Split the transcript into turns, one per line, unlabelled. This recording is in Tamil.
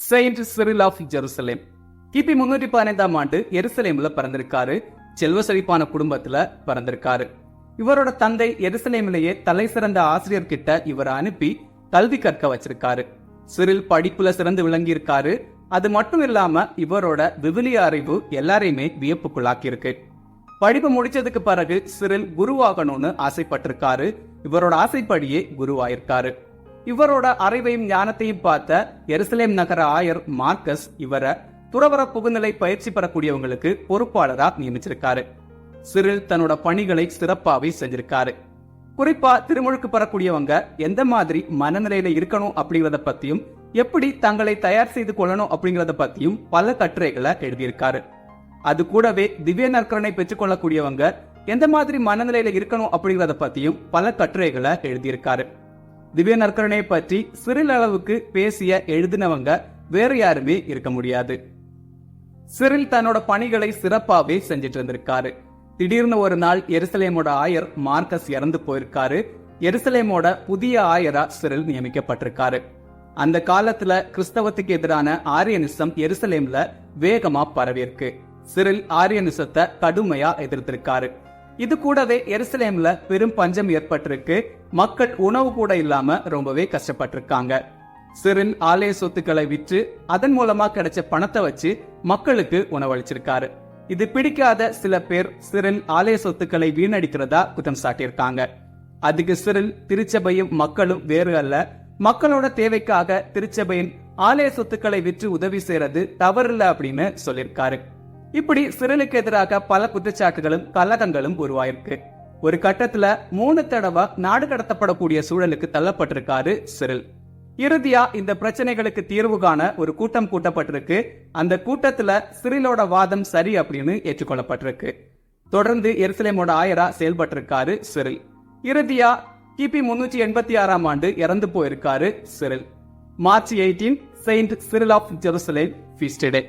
Saint Cyril of Jerusalem. கிபி 315ஆம் ஆண்டு எருசலேம்ல பிறந்திருக்காரு. செல்வ செழிப்பான குடும்பத்துல பிறந்திருக்காரு. இவரோட தந்தை எருசலேமிலேயே தலை சிறந்த ஆசிரியர் கிட்ட இவரை அனுப்பி கல்வி கற்க வச்சிருக்காரு. சிரில் படிப்புல சிறந்து விளங்கி இருக்காரு. அது மட்டும் இல்லாம இவரோட விவிலிய அறிவு எல்லாரையுமே வியப்புக்குள்ளாக்கி இருக்கு. படிப்பு முடிச்சதுக்கு பிறகு சிரில் குருவாகணும்னு ஆசைப்பட்டிருக்காரு. இவரோட ஆசைப்படியே குருவாயிருக்காரு. இவரோட அறிவையும் ஞானத்தையும் பார்த்த எருசலேம் நகர ஆயர் மார்க்கஸ் இவரை துறவர புகுநிலை பயிற்சி பெறக்கூடியவங்களுக்கு பொறுப்பாளரா நியமிச்சிருக்காரு. சிரில் தன்னோட பணிகளை சிறப்பாவே செஞ்சிருக்காரு. குறிப்பா திருமுழுக்கு பெறக்கூடியவங்க எந்த மாதிரி மனநிலையில இருக்கணும் அப்படிங்கறத பத்தியும், எப்படி தங்களை தயார் செய்து கொள்ளணும் அப்படிங்கறத பத்தியும் பல கட்டுரைகளை எழுதியிருக்காரு. அது கூடவே திவ்ய நற்கருணை பெற்றுக் கொள்ளக்கூடியவங்க எந்த மாதிரி மனநிலையில இருக்கணும் அப்படிங்கறத பத்தியும் பல கட்டுரைகளை எழுதியிருக்காரு. திவ்ய நற்கருணை பற்றி சிறில் அளவுக்கு பேசிய எழுதினவங்க வேற யாருமே இருக்க முடியாது. சிரில் தன்னோட பணிகளை சிறப்பாவே செஞ்சிட்டு இருந்திருக்காரு. திடீர்னு ஒரு நாள் எருசலேமோட ஆயர் மார்க்கஸ் இறந்து போயிருக்காரு. எருசலேமோட புதிய ஆயரா சிரில் நியமிக்கப்பட்டிருக்காரு. அந்த காலத்துல கிறிஸ்தவத்துக்கு எதிரான ஆரியனிசம் எருசலேம்ல வேகமா பரவியிருக்கு. சிரில் ஆரியனிசத்தை கடுமையா எதிர்த்திருக்காரு. இது கூடவே எருசலேம்ல பெரும் பஞ்சம் ஏற்பட்டிருக்கு. மக்கள் உணவு கூட இல்லாம ரொம்பவே கஷ்டப்பட்டிருக்காங்க. சிரில் ஆலய சொத்துக்களை விற்று அதன் மூலமா கிடைச்ச பணத்தை வச்சு மக்களுக்கு உணவளிச்சிருக்காரு. இது பிடிக்காத சில பேர் சிரில் ஆலய சொத்துக்களை வீணடிக்கிறதா குற்றம் சாட்டியிருக்காங்க. அதுக்கு சிரில் திருச்சபையும் மக்களும் வேறு அல்ல, மக்களோட தேவைக்காக திருச்சபையின் ஆலய சொத்துக்களை விற்று உதவி செய்யறது தவறில்ல அப்படின்னு சொல்லியிருக்காரு. இப்படி சிரிலுக்கு எதிராக பல குற்றச்சாட்டுகளும் கலகங்களும் உருவாயிருக்கு. ஒரு கட்டத்துல 3 தடவை நாடு கடத்தப்படக்கூடிய சூழலுக்கு தள்ளப்பட்டிருக்காரு சிரில். இறுதியா இந்த பிரச்சனைகளுக்கு தீர்வு காண ஒரு கூட்டம் கூட்டப்பட்டிருக்கு. அந்த கூட்டத்துல சிரிலோட வாதம் சரி அப்படின்னு ஏற்றுக்கொள்ளப்பட்டிருக்கு. தொடர்ந்து எருசலேமோட ஆயரா செயல்பட்டிருக்காரு சிரில். இறுதியா கிபி 386ஆம் ஆண்டு இறந்து போயிருக்காரு Cyril. March 18 Saint Cyril of Jerusalem feast day.